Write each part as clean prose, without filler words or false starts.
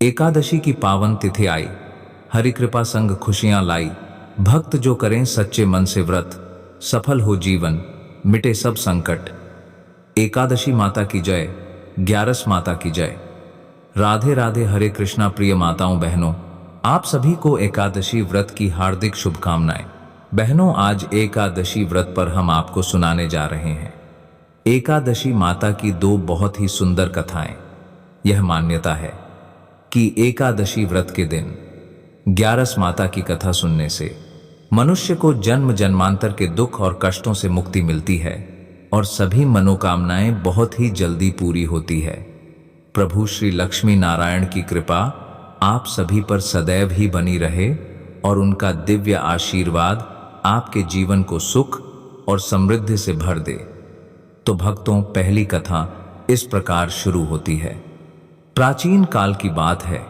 एकादशी की पावन तिथि आई, हरि कृपा संग खुशियां लाई। भक्त जो करें सच्चे मन से व्रत, सफल हो जीवन, मिटे सब संकट। एकादशी माता की जय, ग्यारस माता की जय। राधे राधे, हरे कृष्णा। प्रिय माताओं बहनों, आप सभी को एकादशी व्रत की हार्दिक शुभकामनाएं। बहनों, आज एकादशी व्रत पर हम आपको सुनाने जा रहे हैं एकादशी माता की दो बहुत ही सुंदर कथाएं। यह मान्यता है कि एकादशी व्रत के दिन ग्यारस माता की कथा सुनने से मनुष्य को जन्म जन्मांतर के दुख और कष्टों से मुक्ति मिलती है और सभी मनोकामनाएं बहुत ही जल्दी पूरी होती है। प्रभु श्री लक्ष्मी नारायण की कृपा आप सभी पर सदैव ही बनी रहे और उनका दिव्य आशीर्वाद आपके जीवन को सुख और समृद्धि से भर दे। तो भक्तों, पहली कथा इस प्रकार शुरू होती है। प्राचीन काल की बात है,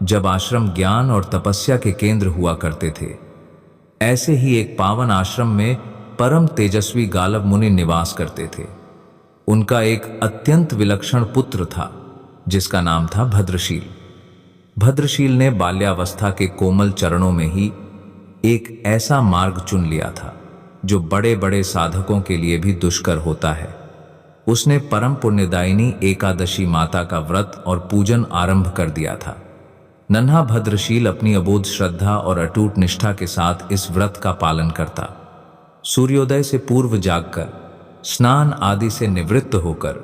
जब आश्रम ज्ञान और तपस्या के केंद्र हुआ करते थे। ऐसे ही एक पावन आश्रम में परम तेजस्वी गालव मुनि निवास करते थे। उनका एक अत्यंत विलक्षण पुत्र था जिसका नाम था भद्रशील। भद्रशील ने बाल्यावस्था के कोमल चरणों में ही एक ऐसा मार्ग चुन लिया था जो बड़े बड़े साधकों के लिए भी दुष्कर होता है। उसने परम पुण्यदायिनी एकादशी माता का व्रत और पूजन आरंभ कर दिया था। नन्हा भद्रशील अपनी अबोध श्रद्धा और अटूट निष्ठा के साथ इस व्रत का पालन करता। सूर्योदय से पूर्व जागकर, स्नान आदि से निवृत्त होकर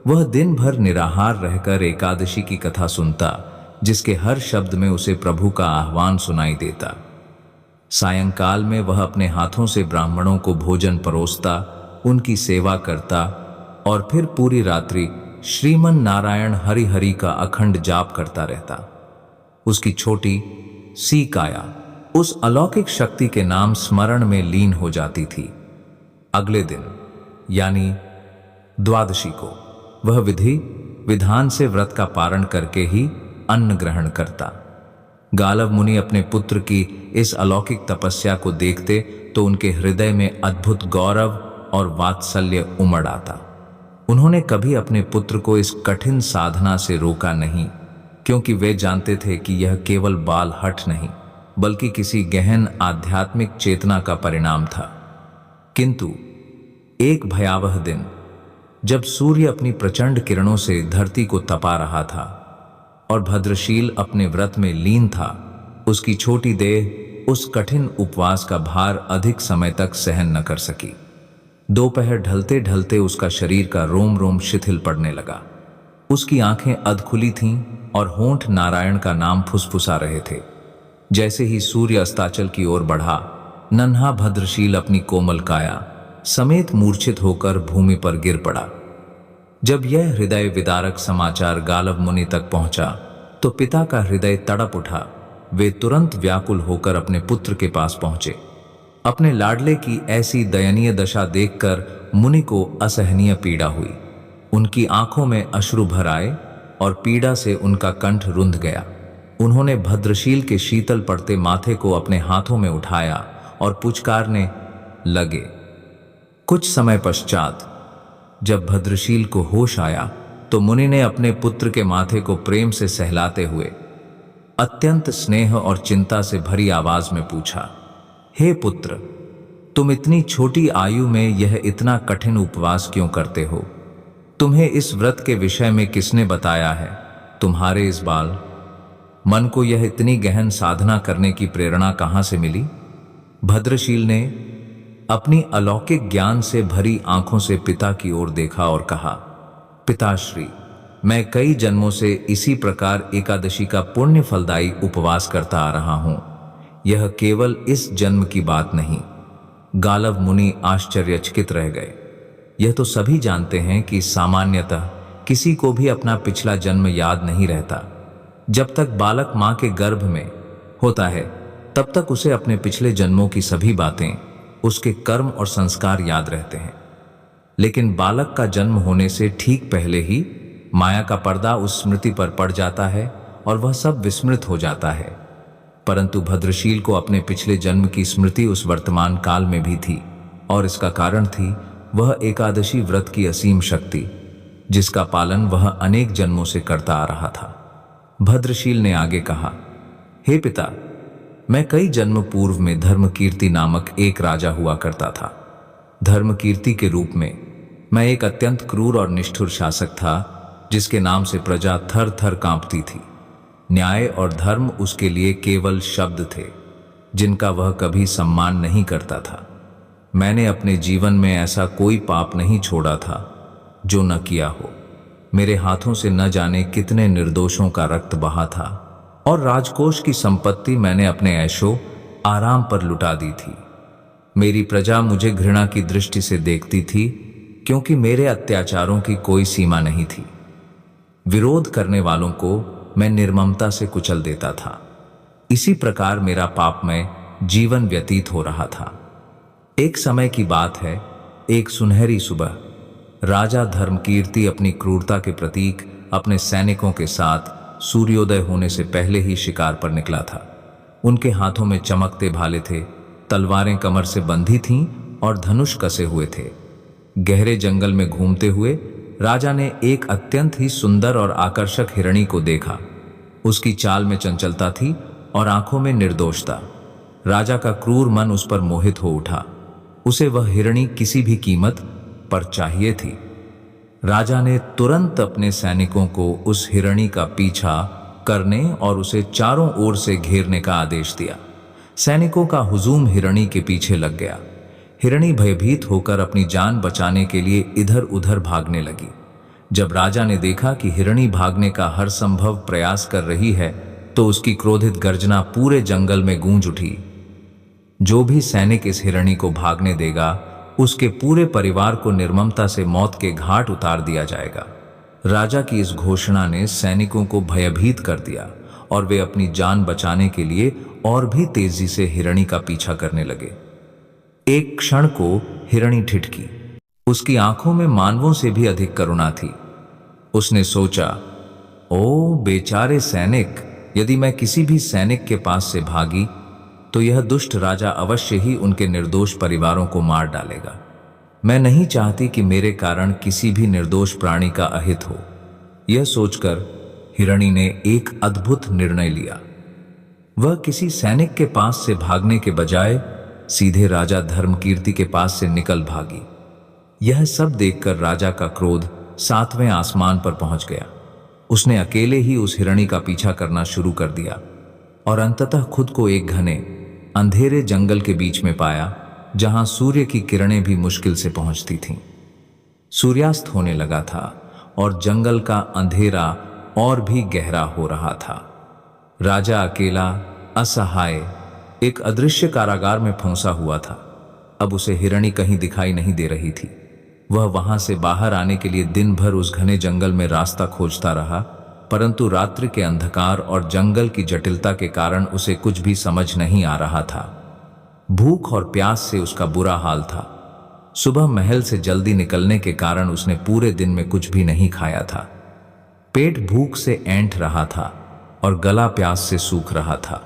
वह दिन भर निराहार रहकर एकादशी की कथा सुनता, जिसके हर शब्द में उसे प्रभु का आह्वान सुनाई देता। सायंकाल में वह अपने हाथों से ब्राह्मणों को भोजन परोसता, उनकी सेवा करता और फिर पूरी रात्रि श्रीमन नारायण हरि हरि का अखंड जाप करता रहता। उसकी छोटी सी काया उस अलौकिक शक्ति के नाम स्मरण में लीन हो जाती थी। अगले दिन यानी द्वादशी को वह विधि विधान से व्रत का पारण करके ही अन्न ग्रहण करता। गालव मुनि अपने पुत्र की इस अलौकिक तपस्या को देखते तो उनके हृदय में अद्भुत गौरव और वात्सल्य उमड़ आता। उन्होंने कभी अपने पुत्र को इस कठिन साधना से रोका नहीं, क्योंकि वे जानते थे कि यह केवल बाल हठ नहीं बल्कि किसी गहन आध्यात्मिक चेतना का परिणाम था। किंतु एक भयावह दिन, जब सूर्य अपनी प्रचंड किरणों से धरती को तपा रहा था और भद्रशील अपने व्रत में लीन था, उसकी छोटी देह उस कठिन उपवास का भार अधिक समय तक सहन न कर सकी। दोपहर ढलते ढलते उसका शरीर का रोम रोम शिथिल पड़ने लगा। उसकी आंखें अधखुली थीं और होंठ नारायण का नाम फुसफुसा रहे थे। जैसे ही सूर्य अस्ताचल की ओर बढ़ा, नन्हा भद्रशील अपनी कोमल काया समेत मूर्छित होकर भूमि पर गिर पड़ा। जब यह हृदय विदारक समाचार गालव मुनि तक पहुंचा तो पिता का हृदय तड़प उठा। वे तुरंत व्याकुल होकर अपने पुत्र के पास पहुंचे। अपने लाडले की ऐसी दयनीय दशा देखकर मुनि को असहनीय पीड़ा हुई। उनकी आंखों में अश्रु भर आए और पीड़ा से उनका कंठ रुंध गया। उन्होंने भद्रशील के शीतल पड़ते माथे को अपने हाथों में उठाया और पुचकारने लगे। कुछ समय पश्चात जब भद्रशील को होश आया तो मुनि ने अपने पुत्र के माथे को प्रेम से सहलाते हुए अत्यंत स्नेह और चिंता से भरी आवाज में पूछा, हे पुत्र, तुम इतनी छोटी आयु में यह इतना कठिन उपवास क्यों करते हो? तुम्हें इस व्रत के विषय में किसने बताया है? तुम्हारे इस बाल मन को यह इतनी गहन साधना करने की प्रेरणा कहां से मिली? भद्रशील ने अपनी अलौकिक ज्ञान से भरी आंखों से पिता की ओर देखा और कहा, पिताश्री, मैं कई जन्मों से इसी प्रकार एकादशी का पुण्य फलदायी उपवास करता आ रहा हूं। यह केवल इस जन्म की बात नहीं। गालव मुनि आश्चर्यचकित रह गए। यह तो सभी जानते हैं कि सामान्यतः किसी को भी अपना पिछला जन्म याद नहीं रहता। जब तक बालक मां के गर्भ में होता है तब तक उसे अपने पिछले जन्मों की सभी बातें, उसके कर्म और संस्कार याद रहते हैं। लेकिन बालक का जन्म होने से ठीक पहले ही माया का पर्दा उस स्मृति पर पड़ जाता है और वह सब विस्मृत हो जाता है। परंतु भद्रशील को अपने पिछले जन्म की स्मृति उस वर्तमान काल में भी थी और इसका कारण थी वह एकादशी व्रत की असीम शक्ति, जिसका पालन वह अनेक जन्मों से करता आ रहा था। भद्रशील ने आगे कहा, हे पिता, मैं कई जन्म पूर्व में धर्मकीर्ति नामक एक राजा हुआ करता था। धर्मकीर्ति के रूप में मैं एक अत्यंत क्रूर और निष्ठुर शासक था, जिसके नाम से प्रजा थर थर कांपती थी। न्याय और धर्म उसके लिए केवल शब्द थे, जिनका वह कभी सम्मान नहीं करता था। मैंने अपने जीवन में ऐसा कोई पाप नहीं छोड़ा था जो न किया हो। मेरे हाथों से न जाने कितने निर्दोषों का रक्त बहा था और राजकोष की संपत्ति मैंने अपने ऐशो आराम पर लुटा दी थी। मेरी प्रजा मुझे घृणा की दृष्टि से देखती थी, क्योंकि मेरे अत्याचारों की कोई सीमा नहीं थी। विरोध करने वालों को मैं निर्ममता से कुचल देता था। इसी प्रकार मेरा पापमय जीवन व्यतीत हो रहा था। एक समय की बात है, एक सुनहरी सुबह राजा धर्मकीर्ति अपनी क्रूरता के प्रतीक अपने सैनिकों के साथ सूर्योदय होने से पहले ही शिकार पर निकला था। उनके हाथों में चमकते भाले थे, तलवारें कमर से बंधी थीं और धनुष कसे हुए थे। गहरे जंगल में घूमते हुए राजा ने एक अत्यंत ही सुंदर और आकर्षक हिरणी को देखा। उसकी चाल में चंचलता थी और आंखों में निर्दोषता। राजा का क्रूर मन उस पर मोहित हो उठा। उसे वह हिरणी किसी भी कीमत पर चाहिए थी। राजा ने तुरंत अपने सैनिकों को उस हिरणी का पीछा करने और उसे चारों ओर से घेरने का आदेश दिया। सैनिकों का हुजूम हिरणी के पीछे लग गया। हिरणी भयभीत होकर अपनी जान बचाने के लिए इधर उधर भागने लगी। जब राजा ने देखा कि हिरणी भागने का हर संभव प्रयास कर रही है, तो उसकी क्रोधित गर्जना पूरे जंगल में गूंज उठी। जो भी सैनिक इस हिरणी को भागने देगा, उसके पूरे परिवार को निर्ममता से मौत के घाट उतार दिया जाएगा। राजा की इस घोषणा ने सैनिकों को भयभीत कर दिया और वे अपनी जान बचाने के लिए और भी तेजी से हिरणी का पीछा करने लगे। एक क्षण को हिरणी ठिठकी। उसकी आंखों में मानवों से भी अधिक करुणा थी। उसने सोचा, ओ बेचारे सैनिक, यदि मैं किसी भी सैनिक के पास से भागी तो यह दुष्ट राजा अवश्य ही उनके निर्दोष परिवारों को मार डालेगा। मैं नहीं चाहती कि मेरे कारण किसी भी निर्दोष प्राणी का अहित हो। यह सोचकर हिरणी ने एक अद्भुत निर्णय लिया। वह किसी सैनिक के पास से भागने के बजाय सीधे राजा धर्मकीर्ति के पास से निकल भागी। यह सब देखकर राजा का क्रोध 7वें आसमान पर पहुंच गया। उसने अकेले ही उस हिरणी का पीछा करना शुरू कर दिया और अंततः खुद को एक घने अंधेरे जंगल के बीच में पाया, जहां सूर्य की किरणें भी मुश्किल से पहुंचती थीं। सूर्यास्त होने लगा था और जंगल का अंधेरा और भी गहरा हो रहा था। राजा अकेला, असहाय, एक अदृश्य कारागार में फंसा हुआ था। अब उसे हिरणी कहीं दिखाई नहीं दे रही थी। वह वहां से बाहर आने के लिए दिन भर उस घने जंगल में रास्ता खोजता रहा, परंतु रात्रि के अंधकार और जंगल की जटिलता के कारण उसे कुछ भी समझ नहीं आ रहा था। भूख और प्यास से उसका बुरा हाल था। सुबह महल से जल्दी निकलने के कारण उसने पूरे दिन में कुछ भी नहीं खाया था। पेट भूख से ऐंठ रहा था और गला प्यास से सूख रहा था।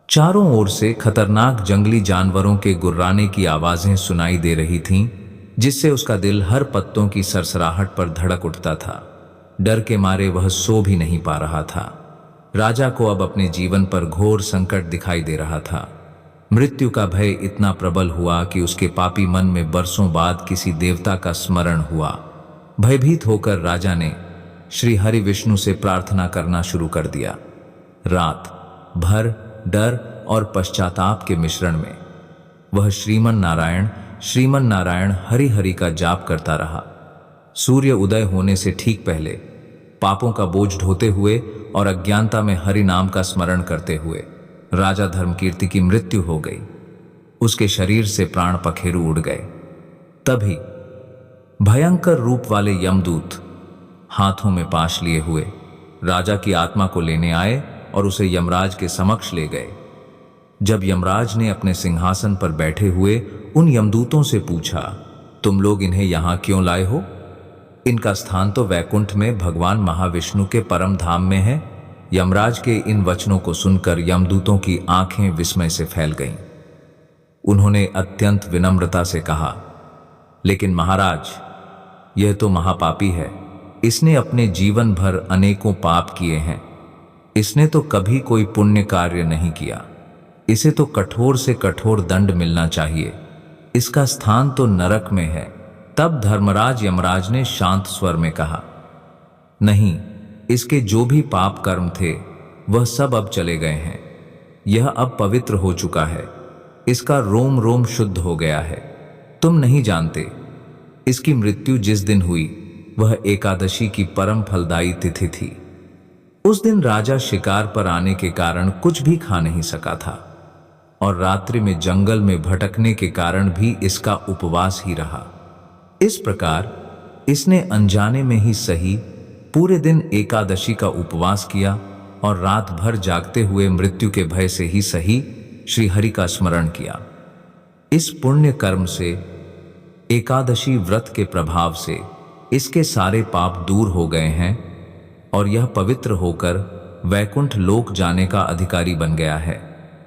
चारों ओर से खतरनाक जंगली जानवरों के गुर्राने की आवाजें सुनाई दे रही थीं, जिससे उसका दिल हर पत्तों की सरसराहट पर धड़क उठता था। डर के मारे वह सो भी नहीं पा रहा था। राजा को अब अपने जीवन पर घोर संकट दिखाई दे रहा था। मृत्यु का भय इतना प्रबल हुआ कि उसके पापी मन में बरसों बाद किसी देवता का स्मरण हुआ। भयभीत होकर राजा ने श्री हरि विष्णु से प्रार्थना करना शुरू कर दिया। रात भर डर और पश्चाताप के मिश्रण में वह श्रीमन नारायण हरि हरि का जाप करता रहा। सूर्य उदय होने से ठीक पहले पापों का बोझ ढोते हुए और अज्ञानता में हरि नाम का स्मरण करते हुए राजा धर्मकीर्ति की मृत्यु हो गई। उसके शरीर से प्राण पखेरु उड़ गए। तभी भयंकर रूप वाले यमदूत हाथों में पाश लिए हुए राजा की आत्मा को लेने आए और उसे यमराज के समक्ष ले गए। जब यमराज ने अपने सिंहासन पर बैठे हुए उन यमदूतों से पूछा, तुम लोग इन्हें यहां क्यों लाए हो? इनका स्थान तो वैकुंठ में भगवान महाविष्णु के परम धाम में है। यमराज के इन वचनों को सुनकर यमदूतों की आंखें विस्मय से फैल गईं। उन्होंने अत्यंत विनम्रता से कहा, लेकिन महाराज, यह तो महापापी है। इसने अपने जीवन भर अनेकों पाप किए हैं। इसने तो कभी कोई पुण्य कार्य नहीं किया, इसे तो कठोर से कठोर दंड मिलना चाहिए, इसका स्थान तो नरक में है। तब धर्मराज यमराज ने शांत स्वर में कहा, नहीं, इसके जो भी पाप कर्म थे वह सब अब चले गए हैं। यह अब पवित्र हो चुका है, इसका रोम रोम शुद्ध हो गया है। तुम नहीं जानते, इसकी मृत्यु जिस दिन हुई वह एकादशी की परम फलदायी तिथि थी। उस दिन राजा शिकार पर आने के कारण कुछ भी खा नहीं सका था और रात्रि में जंगल में भटकने के कारण भी इसका उपवास ही रहा। इस प्रकार इसने अनजाने में ही सही पूरे दिन एकादशी का उपवास किया और रात भर जागते हुए मृत्यु के भय से ही सही श्री हरि का स्मरण किया। इस पुण्य कर्म से, एकादशी व्रत के प्रभाव से इसके सारे पाप दूर हो गए हैं और यह पवित्र होकर वैकुंठ लोक जाने का अधिकारी बन गया है।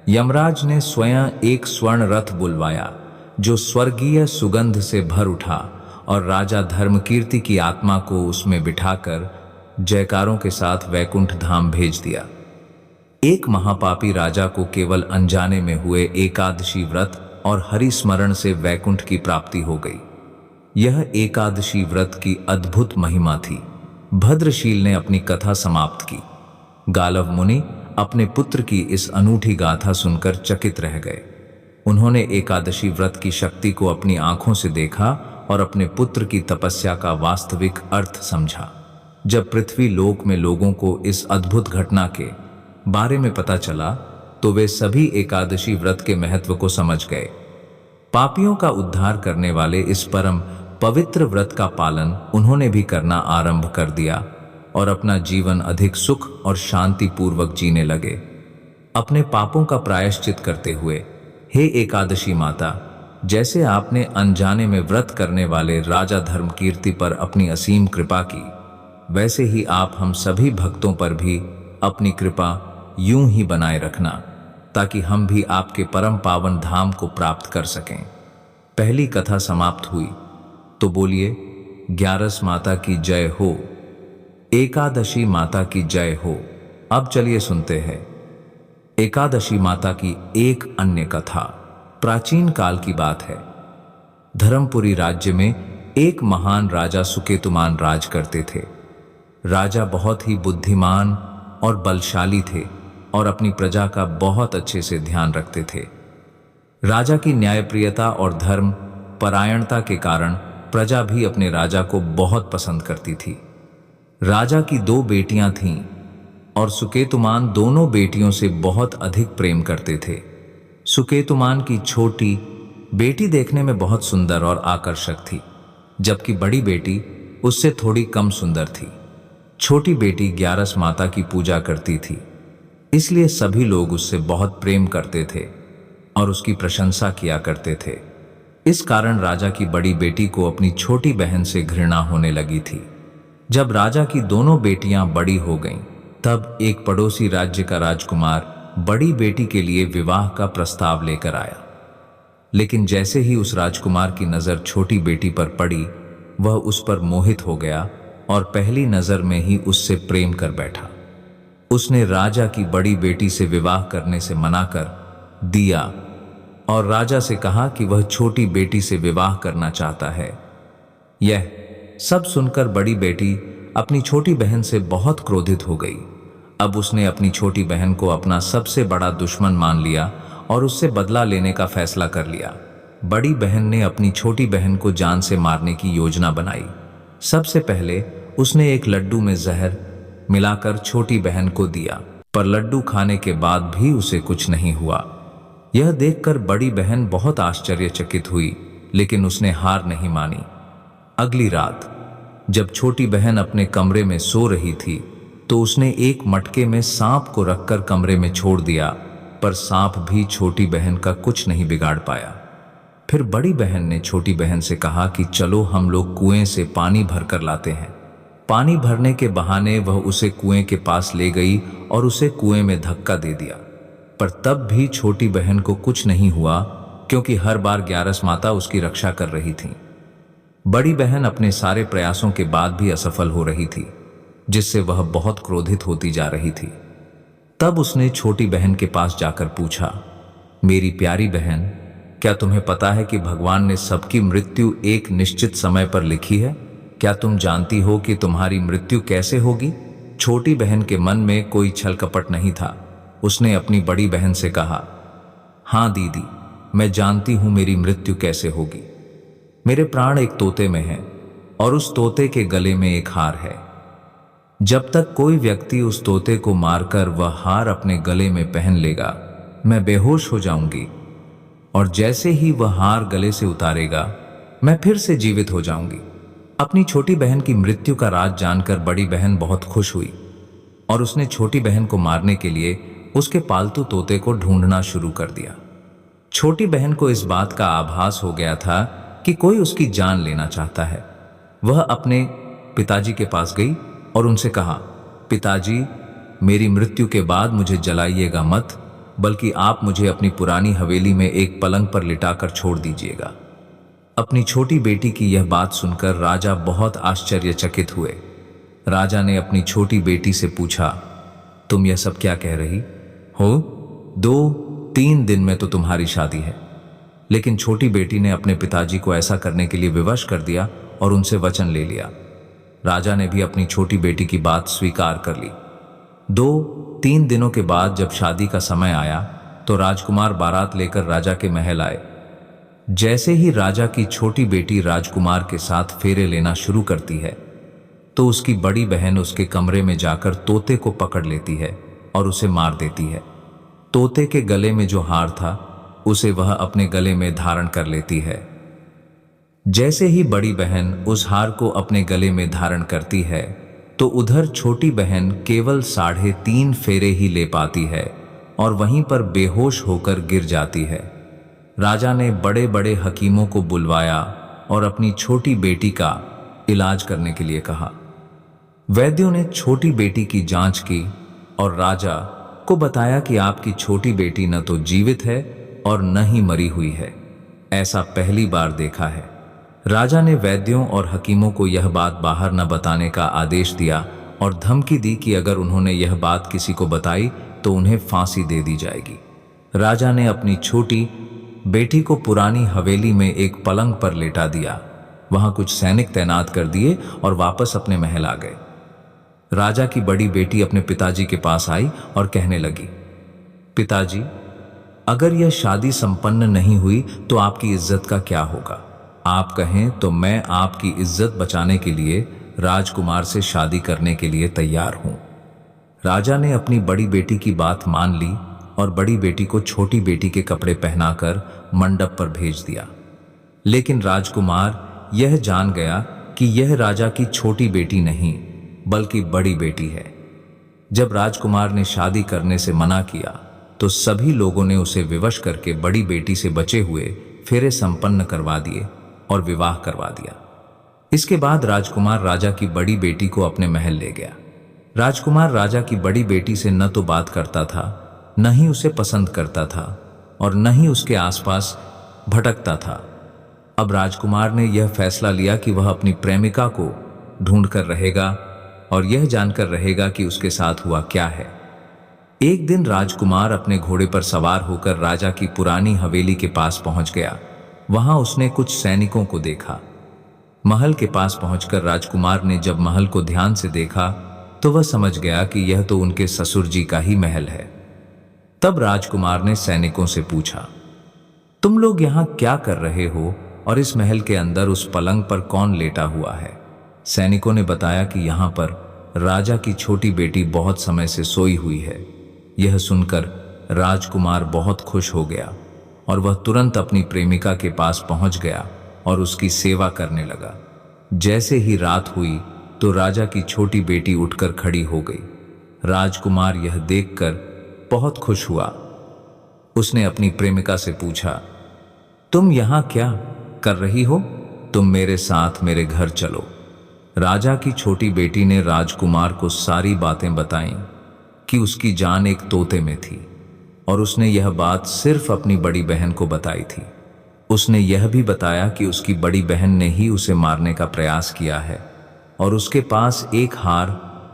यमराज ने स्वयं एक स्वर्ण रथ बुलवाया जो स्वर्गीय सुगंध से भर उठा और राजा धर्मकीर्ति की आत्मा को उसमें बिठाकर जयकारों के साथ वैकुंठ धाम भेज दिया। एक महापापी राजा को केवल अनजाने में हुए एकादशी व्रत और हरि स्मरण से वैकुंठ की प्राप्ति हो गई। यह एकादशी व्रत की अद्भुत महिमा थी। भद्रशील ने अपनी कथा समाप्त की। गालव मुनि अपने पुत्र की इस अनूठी गाथा सुनकर चकित रह गए। उन्होंने एकादशी व्रत की शक्ति को अपनी आंखों से देखा और अपने पुत्र की तपस्या का वास्तविक अर्थ समझा। जब पृथ्वी लोक में लोगों को इस अद्भुत घटना के बारे में पता चला तो वे सभी एकादशी व्रत के महत्व को समझ गए। पापियों का उद्धार करने वाले इस परम पवित्र व्रत का पालन उन्होंने भी करना आरंभ कर दिया और अपना जीवन अधिक सुख और शांति पूर्वक जीने लगे। अपने पापों का प्रायश्चित करते हुए, हे एकादशी माता, जैसे आपने अनजाने में व्रत करने वाले राजा धर्मकीर्ति पर अपनी असीम कृपा की, वैसे ही आप हम सभी भक्तों पर भी अपनी कृपा यूं ही बनाए रखना ताकि हम भी आपके परम पावन धाम को प्राप्त कर सकें। पहली कथा समाप्त हुई तो बोलिए, ग्यारस माता की जय हो, एकादशी माता की जय हो। अब चलिए सुनते हैं एकादशी माता की एक अन्य कथा। प्राचीन काल की बात है। धर्मपुरी राज्य में एक महान राजा सुकेतुमान राज करते थे। राजा बहुत ही बुद्धिमान और बलशाली थे और अपनी प्रजा का बहुत अच्छे से ध्यान रखते थे। राजा की न्यायप्रियता और धर्म परायणता के कारण प्रजा भी अपने राजा को बहुत पसंद करती थी। राजा की 2 बेटियां थीं और सुकेतुमान दोनों बेटियों से बहुत अधिक प्रेम करते थे। सुकेतुमान की छोटी बेटी देखने में बहुत सुंदर और आकर्षक थी, जबकि बड़ी बेटी उससे थोड़ी कम सुंदर थी। छोटी बेटी ग्यारस माता की पूजा करती थी, इसलिए सभी लोग उससे बहुत प्रेम करते थे और उसकी प्रशंसा किया करते थे। इस कारण राजा की बड़ी बेटी को अपनी छोटी बहन से घृणा होने लगी थी। जब राजा की दोनों बेटियां बड़ी हो गईं, तब एक पड़ोसी राज्य का राजकुमार बड़ी बेटी के लिए विवाह का प्रस्ताव लेकर आया। लेकिन जैसे ही उस राजकुमार की नजर छोटी बेटी पर पड़ी, वह उस पर मोहित हो गया और पहली नजर में ही उससे प्रेम कर बैठा। उसने राजा की बड़ी बेटी से विवाह करने से मना कर दिया और राजा से कहा कि वह छोटी बेटी से विवाह करना चाहता है। यह सब सुनकर बड़ी बेटी अपनी छोटी बहन से बहुत क्रोधित हो गई। अब उसने अपनी छोटी बहन को अपना सबसे बड़ा दुश्मन मान लिया और उससे बदला लेने का फैसला कर लिया। बड़ी बहन ने अपनी छोटी बहन को जान से मारने की योजना बनाई। सबसे पहले उसने एक लड्डू में जहर मिलाकर छोटी बहन को दिया, पर लड्डू खाने के बाद भी उसे कुछ नहीं हुआ। यह देखकर बड़ी बहन बहुत आश्चर्यचकित हुई, लेकिन उसने हार नहीं मानी। अगली रात जब छोटी बहन अपने कमरे में सो रही थी, तो उसने एक मटके में सांप को रखकर कमरे में छोड़ दिया, पर सांप भी छोटी बहन का कुछ नहीं बिगाड़ पाया। फिर बड़ी बहन ने छोटी बहन से कहा कि चलो हम लोग कुएं से पानी भरकर लाते हैं। पानी भरने के बहाने वह उसे कुएं के पास ले गई और उसे कुएं में धक्का दे दिया, पर तब भी छोटी बहन को कुछ नहीं हुआ, क्योंकि हर बार ग्यारस माता उसकी रक्षा कर रही थी। बड़ी बहन अपने सारे प्रयासों के बाद भी असफल हो रही थी, जिससे वह बहुत क्रोधित होती जा रही थी। तब उसने छोटी बहन के पास जाकर पूछा, मेरी प्यारी बहन, क्या तुम्हें पता है कि भगवान ने सबकी मृत्यु एक निश्चित समय पर लिखी है? क्या तुम जानती हो कि तुम्हारी मृत्यु कैसे होगी? छोटी बहन के मन में कोई छल कपट नहीं था। उसने अपनी बड़ी बहन से कहा, हाँ दीदी, मैं जानती हूं मेरी मृत्यु कैसे होगी। मेरे प्राण एक तोते में हैं और उस तोते के गले में एक हार है। जब तक कोई व्यक्ति उस तोते को मारकर वह हार अपने गले में पहन लेगा, मैं बेहोश हो जाऊंगी, और जैसे ही वह हार गले से उतारेगा, मैं फिर से जीवित हो जाऊंगी। अपनी छोटी बहन की मृत्यु का राज जानकर बड़ी बहन बहुत खुश हुई और उसने छोटी बहन को मारने के लिए उसके पालतू तोते को ढूंढना शुरू कर दिया। छोटी बहन को इस बात का आभास हो गया था कि कोई उसकी जान लेना चाहता है। वह अपने पिताजी के पास गई और उनसे कहा, पिताजी, मेरी मृत्यु के बाद मुझे जलाइएगा मत, बल्कि आप मुझे अपनी पुरानी हवेली में एक पलंग पर लिटाकर छोड़ दीजिएगा। अपनी छोटी बेटी की यह बात सुनकर राजा बहुत आश्चर्यचकित हुए। राजा ने अपनी छोटी बेटी से पूछा, तुम यह सब क्या कह रही हो? 2-3 दिन में तो तुम्हारी शादी है। लेकिन छोटी बेटी ने अपने पिताजी को ऐसा करने के लिए विवश कर दिया और उनसे वचन ले लिया। राजा ने भी अपनी छोटी बेटी की बात स्वीकार कर ली। 2-3 दिनों के बाद जब शादी का समय आया तो राजकुमार बारात लेकर राजा के महल आए। जैसे ही राजा की छोटी बेटी राजकुमार के साथ फेरे लेना शुरू करती है तो उसकी बड़ी बहन उसके कमरे में जाकर तोते को पकड़ लेती है और उसे मार देती है। तोते के गले में जो हार था उसे वह अपने गले में धारण कर लेती है। जैसे ही बड़ी बहन उस हार को अपने गले में धारण करती है तो उधर छोटी बहन केवल 3.5 फेरे ही ले पाती है और वहीं पर बेहोश होकर गिर जाती है। राजा ने बड़े बड़े हकीमों को बुलवाया और अपनी छोटी बेटी का इलाज करने के लिए कहा। वैद्यों ने छोटी बेटी की जांच की और राजा को बताया कि आपकी छोटी बेटी न तो जीवित है और न ही मरी हुई है। ऐसा पहली बार देखा है। राजा ने वैद्यों और हकीमों को यह बात बाहर न बताने का आदेश दिया और धमकी दी कि अगर उन्होंने यह बात किसी को बताई तो उन्हें फांसी दे दी जाएगी। राजा ने अपनी छोटी बेटी को पुरानी हवेली में एक पलंग पर लेटा दिया। वहां कुछ सैनिक तैनात कर दिए और वापस अपने महल आ गए। राजा की बड़ी बेटी अपने पिताजी के पास आई और कहने लगी, पिताजी, अगर यह शादी संपन्न नहीं हुई तो आपकी इज्जत का क्या होगा? आप कहें तो मैं आपकी इज्जत बचाने के लिए राजकुमार से शादी करने के लिए तैयार हूं। राजा ने अपनी बड़ी बेटी की बात मान ली और बड़ी बेटी को छोटी बेटी के कपड़े पहनाकर मंडप पर भेज दिया। लेकिन राजकुमार यह जान गया कि यह राजा की छोटी बेटी नहीं बल्कि बड़ी बेटी है। जब राजकुमार ने शादी करने से मना किया तो सभी लोगों ने उसे विवश करके बड़ी बेटी से बचे हुए फेरे संपन्न करवा दिए और विवाह करवा दिया। इसके बाद राजकुमार राजा की बड़ी बेटी को अपने महल ले गया। राजकुमार राजा की बड़ी बेटी से न तो बात करता था, न ही उसे पसंद करता था और न ही उसके आसपास भटकता था। अब राजकुमार ने यह फैसला लिया कि वह अपनी प्रेमिका को ढूंढकर रहेगा और यह जानकर रहेगा कि उसके साथ हुआ क्या है। एक दिन राजकुमार अपने घोड़े पर सवार होकर राजा की पुरानी हवेली के पास पहुंच गया। वहां उसने कुछ सैनिकों को देखा। महल के पास पहुंचकर राजकुमार ने जब महल को ध्यान से देखा तो वह समझ गया कि यह तो उनके ससुर जी का ही महल है। तब राजकुमार ने सैनिकों से पूछा, तुम लोग यहाँ क्या कर रहे हो और इस महल के अंदर उस पलंग पर कौन लेटा हुआ है? सैनिकों ने बताया कि यहाँ पर राजा की छोटी बेटी बहुत समय से सोई हुई है। यह सुनकर राजकुमार बहुत खुश हो गया और वह तुरंत अपनी प्रेमिका के पास पहुंच गया और उसकी सेवा करने लगा। जैसे ही रात हुई तो राजा की छोटी बेटी उठकर खड़ी हो गई। राजकुमार यह देखकर बहुत खुश हुआ। उसने अपनी प्रेमिका से पूछा, तुम यहाँ क्या कर रही हो? तुम मेरे साथ मेरे घर चलो। राजा की छोटी बेटी ने राजकुमार को सारी बातें बताईं कि उसकी जान एक तोते में थी और उसने यह बात सिर्फ अपनी बड़ी बहन को बताई थी। उसने यह भी बताया कि उसकी बड़ी बहन ने ही उसे मारने का प्रयास किया है और उसके पास एक हार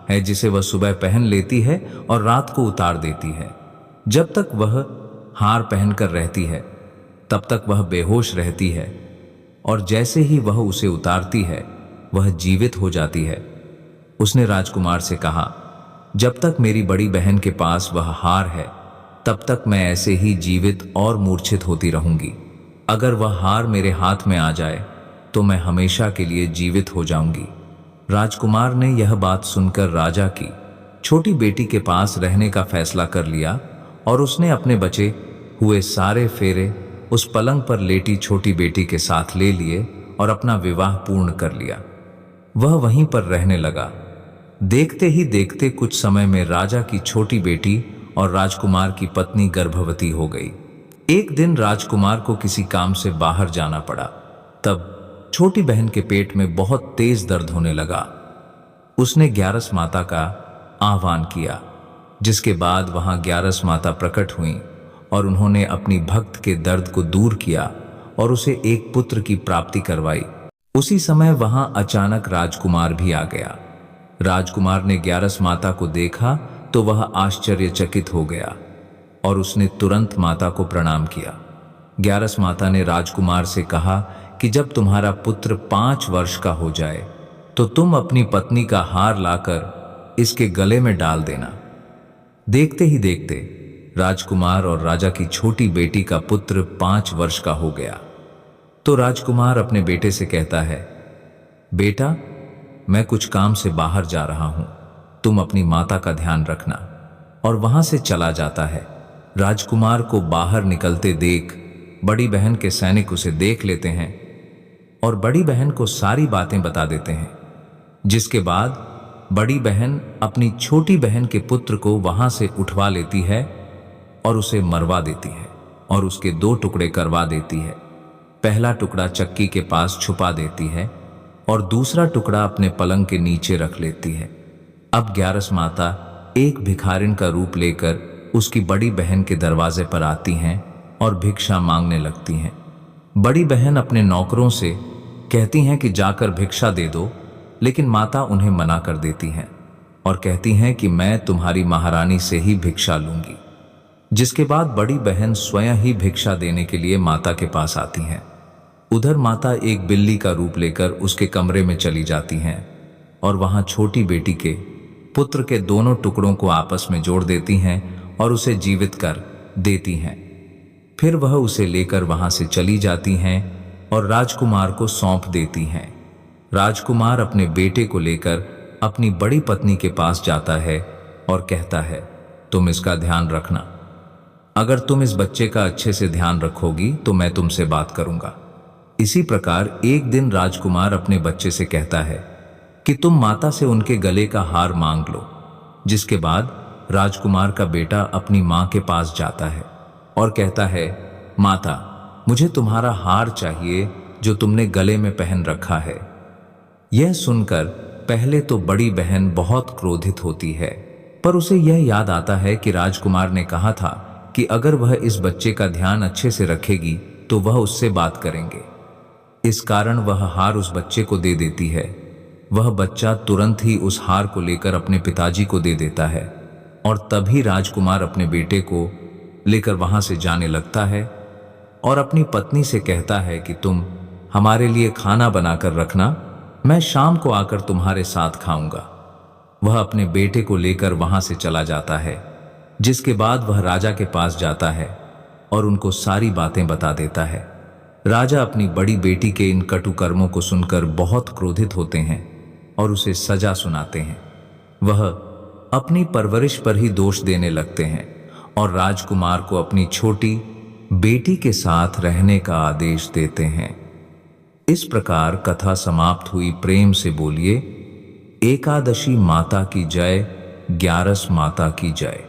है जिसे वह सुबह पहन लेती है और रात को उतार देती है। जब तक वह हार पहनकर रहती है तब तक वह बेहोश रहती है, और जैसे ही वह उसे उतारती है वह जीवित हो जाती है। उसने राजकुमार से कहा, जब तक मेरी बड़ी बहन के पास वह हार है तब तक मैं ऐसे ही जीवित और मूर्छित होती रहूंगी। अगर वह हार मेरे हाथ में आ जाए तो मैं हमेशा के लिए जीवित हो जाऊंगी। राजकुमार ने यह बात सुनकर राजा की छोटी बेटी के पास रहने का फैसला कर लिया, और उसने अपने बचे हुए सारे फेरे उस पलंग पर लेटी छोटी बेटी के साथ ले लिए और अपना विवाह पूर्ण कर लिया। वह वहीं पर रहने लगा। देखते ही देखते कुछ समय में राजा की छोटी बेटी और राजकुमार की पत्नी गर्भवती हो गई। एक दिन राजकुमार को किसी काम से बाहर जाना पड़ा। तब छोटी बहन के पेट में बहुत तेज दर्द होने लगा। उसने ग्यारस माता का आह्वान किया, जिसके बाद वहां ग्यारस माता प्रकट हुई और उन्होंने अपनी भक्त के दर्द को दूर किया और उसे एक पुत्र की प्राप्ति करवाई। उसी समय वहां अचानक राजकुमार भी आ गया। राजकुमार ने ग्यारस माता को देखा तो वह आश्चर्यचकित हो गया और उसने तुरंत माता को प्रणाम किया। ग्यारस माता ने राजकुमार से कहा कि जब तुम्हारा पुत्र 5 वर्ष का हो जाए तो तुम अपनी पत्नी का हार लाकर इसके गले में डाल देना। देखते ही देखते राजकुमार और राजा की छोटी बेटी का पुत्र 5 वर्ष का हो गया। तो राजकुमार अपने बेटे से कहता है, बेटा, मैं कुछ काम से बाहर जा रहा हूं, तुम अपनी माता का ध्यान रखना। और वहां से चला जाता है। राजकुमार को बाहर निकलते देख बड़ी बहन के सैनिक उसे देख लेते हैं और बड़ी बहन को सारी बातें बता देते हैं, जिसके बाद बड़ी बहन अपनी छोटी बहन के पुत्र को वहां से उठवा लेती है और उसे मरवा देती है और उसके 2 टुकड़े करवा देती है। पहला टुकड़ा चक्की के पास छुपा देती है और दूसरा टुकड़ा अपने पलंग के नीचे रख लेती है। अब ग्यारस माता एक भिखारिन का रूप लेकर उसकी बड़ी बहन के दरवाजे पर आती हैं और भिक्षा मांगने लगती हैं। बड़ी बहन अपने नौकरों से कहती हैं कि जाकर भिक्षा दे दो, लेकिन माता उन्हें मना कर देती हैं और कहती हैं कि मैं तुम्हारी महारानी से ही भिक्षा लूंगी। जिसके बाद बड़ी बहन स्वयं ही भिक्षा देने के लिए माता के पास आती हैं। उधर माता एक बिल्ली का रूप लेकर उसके कमरे में चली जाती हैं और वहां छोटी बेटी के पुत्र के दोनों टुकड़ों को आपस में जोड़ देती हैं और उसे जीवित कर देती हैं। फिर वह उसे लेकर वहां से चली जाती हैं और राजकुमार को सौंप देती हैं। राजकुमार अपने बेटे को लेकर अपनी बड़ी पत्नी के पास जाता है और कहता है, तुम इसका ध्यान रखना। अगर तुम इस बच्चे का अच्छे से ध्यान रखोगी तो मैं तुमसे बात करूंगा। इसी प्रकार एक दिन राजकुमार अपने बच्चे से कहता है कि तुम माता से उनके गले का हार मांग लो। जिसके बाद राजकुमार का बेटा अपनी मां के पास जाता है और कहता है, माता, मुझे तुम्हारा हार चाहिए जो तुमने गले में पहन रखा है। यह सुनकर पहले तो बड़ी बहन बहुत क्रोधित होती है, पर उसे यह याद आता है कि राजकुमार ने कहा था कि अगर वह इस बच्चे का ध्यान अच्छे से रखेगी तो वह उससे बात करेंगे। इस कारण वह हार उस बच्चे को दे देती है। वह बच्चा तुरंत ही उस हार को लेकर अपने पिताजी को दे देता है और तभी राजकुमार अपने बेटे को लेकर वहां से जाने लगता है और अपनी पत्नी से कहता है कि तुम हमारे लिए खाना बनाकर रखना, मैं शाम को आकर तुम्हारे साथ खाऊंगा। वह अपने बेटे को लेकर वहां से चला जाता है। जिसके बाद वह राजा के पास जाता है और उनको सारी बातें बता देता है। राजा अपनी बड़ी बेटी के इन कटु कर्मों को सुनकर बहुत क्रोधित होते हैं और उसे सजा सुनाते हैं। वह अपनी परवरिश पर ही दोष देने लगते हैं और राजकुमार को अपनी छोटी बेटी के साथ रहने का आदेश देते हैं। इस प्रकार कथा समाप्त हुई। प्रेम से बोलिए एकादशी माता की जय, ग्यारस माता की जय।